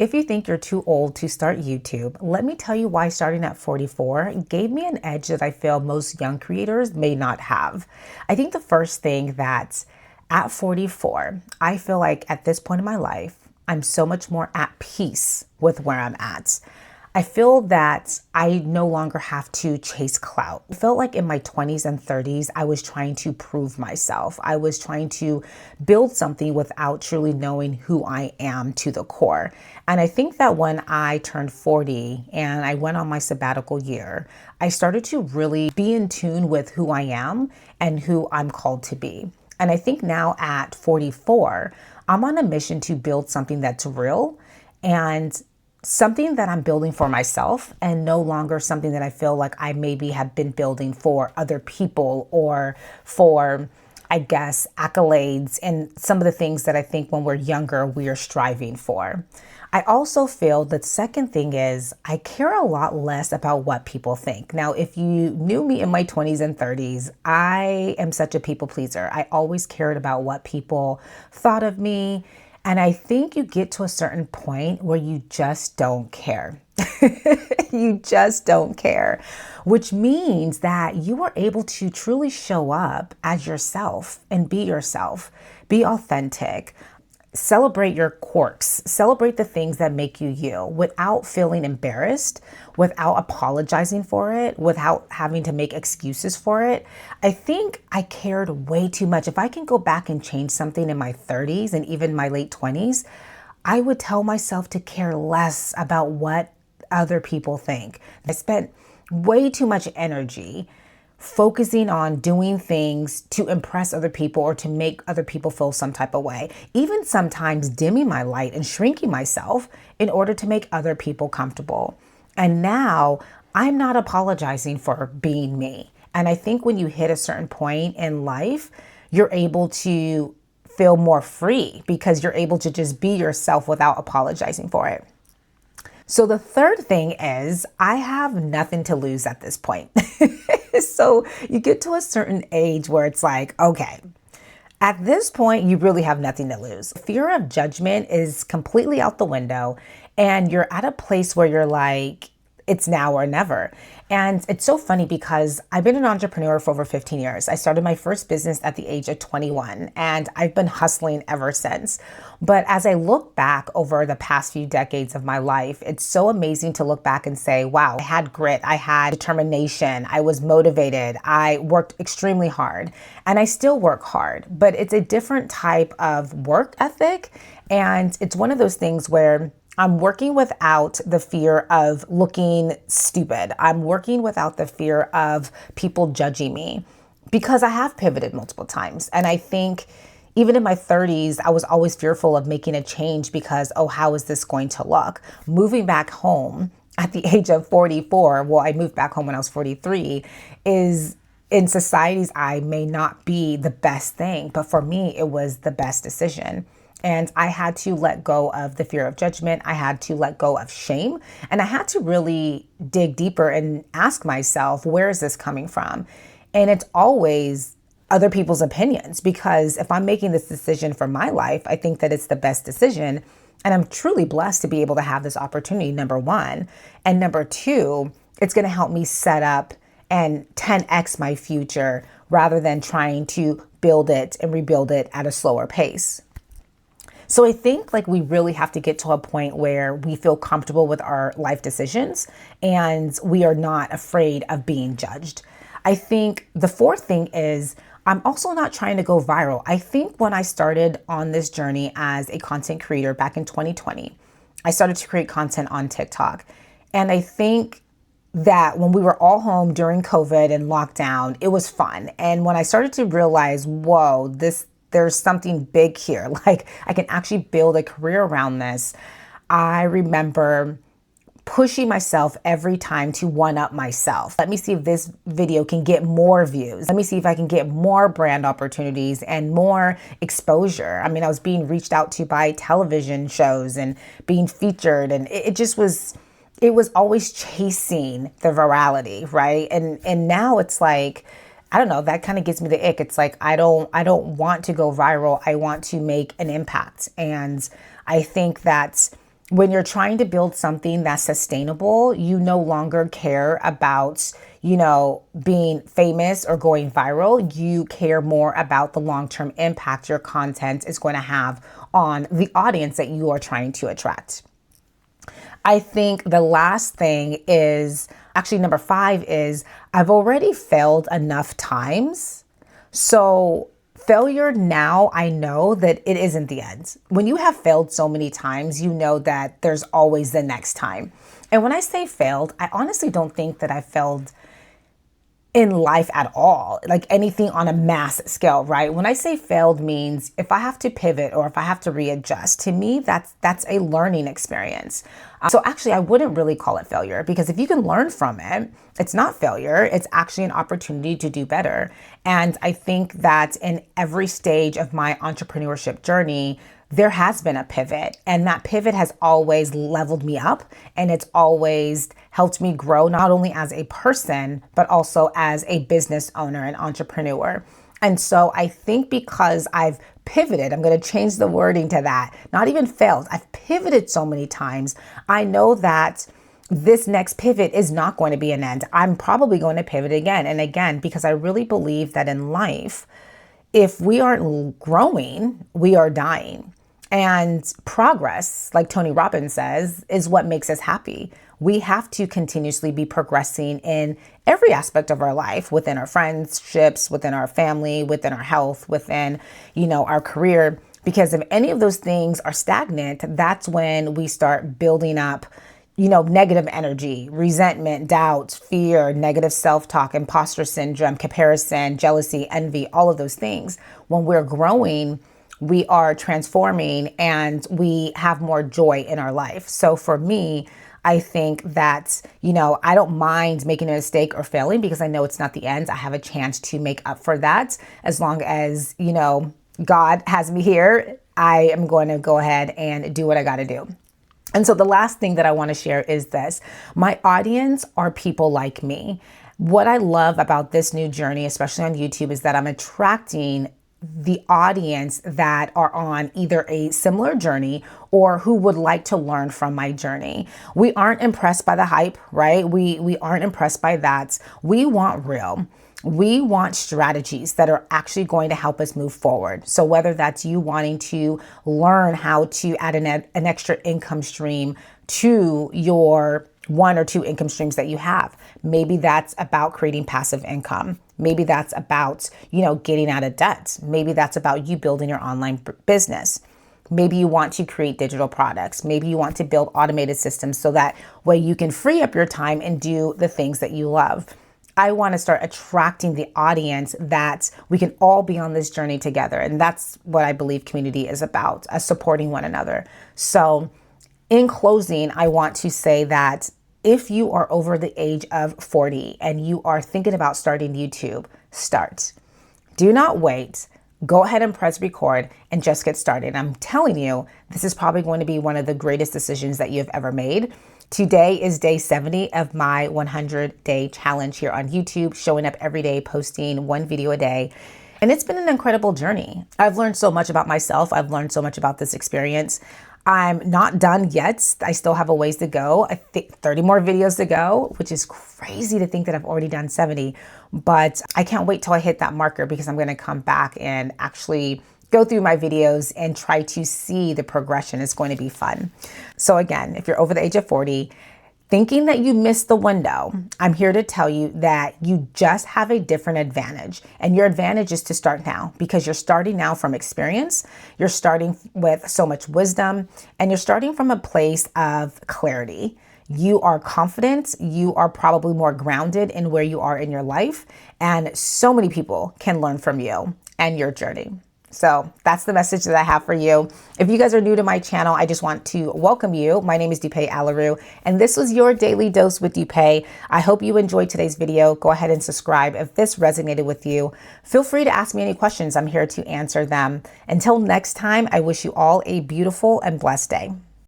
If you think you're too old to start YouTube, let me tell you why starting at 44 gave me an edge that I feel most young creators may not have. I think the first thing that at 44, I feel like at this point in my life, I'm so much more at peace with where I'm at. I feel that I no longer have to chase clout. I felt like in my 20s and 30s, I was trying to prove myself. I was trying to build something without truly knowing who I am to the core. And I think that when I turned 40 and I went on my sabbatical year, I started to really be in tune with who I am and who I'm called to be. And I think now at 44, I'm on a mission to build something that's real and something that I'm building for myself and no longer something that I feel like I maybe have been building for other people or for, I guess, accolades and some of the things that I think when we're younger, we are striving for. I also feel the second thing is I care a lot less about what people think. Now, if you knew me in my 20s and 30s, I am such a people pleaser. I always cared about what people thought of me. And I think you get to a certain point where you just don't care. You just don't care, which means that you are able to truly show up as yourself and be yourself, be authentic. Celebrate your quirks, celebrate the things that make you you without feeling embarrassed, without apologizing for it, without having to make excuses for it. I think I cared way too much. If I can go back and change something in my 30s and even my late 20s, I would tell myself to care less about what other people think. I spent way too much energy focusing on doing things to impress other people or to make other people feel some type of way, even sometimes dimming my light and shrinking myself in order to make other people comfortable. And now I'm not apologizing for being me. And I think when you hit a certain point in life, you're able to feel more free because you're able to just be yourself without apologizing for it. So the third thing is I have nothing to lose at this point. So you get to a certain age where it's like, okay, at this point, you really have nothing to lose. Fear of judgment is completely out the window, and you're at a place where you're like, it's now or never. And it's so funny because I've been an entrepreneur for over 15 years. I started my first business at the age of 21, and I've been hustling ever since. But as I look back over the past few decades of my life, it's so amazing to look back and say, wow, I had grit, I had determination, I was motivated, I worked extremely hard, and I still work hard. But it's a different type of work ethic. And it's one of those things where I'm working without the fear of looking stupid. I'm working without the fear of people judging me because I have pivoted multiple times. And I think even in my 30s, I was always fearful of making a change because, oh, how is this going to look? Moving back home at the age of 44, well, I moved back home when I was 43, is in society's eye may not be the best thing. But for me, it was the best decision. And I had to let go of the fear of judgment. I had to let go of shame. And I had to really dig deeper and ask myself, where is this coming from? And it's always other people's opinions, because if I'm making this decision for my life, I think that it's the best decision. And I'm truly blessed to be able to have this opportunity, number one. And number two, it's going to help me set up and 10x my future rather than trying to build it and rebuild it at a slower pace. So I think like we really have to get to a point where we feel comfortable with our life decisions and we are not afraid of being judged. I think the fourth thing is I'm also not trying to go viral. I think when I started on this journey as a content creator back in 2020, I started to create content on TikTok. And I think that when we were all home during COVID and lockdown, it was fun. And when I started to realize, whoa, there's something big here. Like I can actually build a career around this. I remember pushing myself every time to one up myself. Let me see if this video can get more views. Let me see if I can get more brand opportunities and more exposure. I mean, I was being reached out to by television shows and being featured, and it was always chasing the virality, right? And now it's like, I don't know, that kind of gives me the ick. It's like, I don't want to go viral. I want to make an impact. And I think that When you're trying to build something that's sustainable, you no longer care about, being famous or going viral. You care more about the long-term impact your content is going to have on the audience that you are trying to attract. I think the last thing is actually number 5 is I've already failed enough times. So failure now, I know that it isn't the end. When you have failed so many times, you know that there's always the next time. And when I say failed, I honestly don't think that I failed in life at all, like anything on a mass scale, right? When I say failed means if I have to pivot or if I have to readjust, to me, that's a learning experience. So actually, I wouldn't really call it failure, because if you can learn from it, it's not failure. It's actually an opportunity to do better. And I think that in every stage of my entrepreneurship journey, there has been a pivot, and that pivot has always leveled me up, and it's always helped me grow, not only as a person, but also as a business owner and entrepreneur. And so I think because I've pivoted, I'm going to change the wording to that, not even failed. I've pivoted so many times. I know that this next pivot is not going to be an end. I'm probably going to pivot again and again, because I really believe that in life, if we aren't growing, we are dying. And progress, like Tony Robbins says, is what makes us happy. We have to continuously be progressing in every aspect of our life, within our friendships, within our family, within our health, within, our career. Because if any of those things are stagnant, that's when we start building up, negative energy, resentment, doubt, fear, negative self-talk, imposter syndrome, comparison, jealousy, envy, all of those things. When we're growing, we are transforming and we have more joy in our life. So for me, I think that, I don't mind making a mistake or failing, because I know it's not the end. I have a chance to make up for that. As long as, God has me here, I am going to go ahead and do what I got to do. And so the last thing that I want to share is this. My audience are people like me. What I love about this new journey, especially on YouTube, is that I'm attracting the audience that are on either a similar journey or who would like to learn from my journey. We aren't impressed by the hype, right? We aren't impressed by that. We want real. We want strategies that are actually going to help us move forward. So whether that's you wanting to learn how to add an extra income stream to your 1 or 2 income streams that you have. Maybe that's about creating passive income. Maybe that's about, getting out of debt. Maybe that's about you building your online business. Maybe you want to create digital products. Maybe you want to build automated systems so that way you can free up your time and do the things that you love. I want to start attracting the audience that we can all be on this journey together. And that's what I believe community is about, supporting one another. So in closing, I want to say that if you are over the age of 40 and you are thinking about starting YouTube, start. Do not wait. Go ahead and press record and just get started. I'm telling you, this is probably going to be one of the greatest decisions that you've ever made. Today is day 70 of my 100-day challenge here on YouTube, showing up every day, posting 1 video a day. And it's been an incredible journey. I've learned so much about myself. I've learned so much about this experience. I'm not done yet. I still have a ways to go. I think 30 more videos to go, which is crazy to think that I've already done 70. But I can't wait till I hit that marker, because I'm going to come back and actually go through my videos and try to see the progression. It's going to be fun. So again, if you're over the age of 40, thinking that you missed the window, I'm here to tell you that you just have a different advantage. And your advantage is to start now, because you're starting now from experience. You're starting with so much wisdom, and you're starting from a place of clarity. You are confident. You are probably more grounded in where you are in your life. And so many people can learn from you and your journey. So that's the message that I have for you. If you guys are new to my channel, I just want to welcome you. My name is Dupe Aleru, and this was your Daily Dose with Dupe. I hope you enjoyed today's video. Go ahead and subscribe if this resonated with you. Feel free to ask me any questions. I'm here to answer them. Until next time, I wish you all a beautiful and blessed day.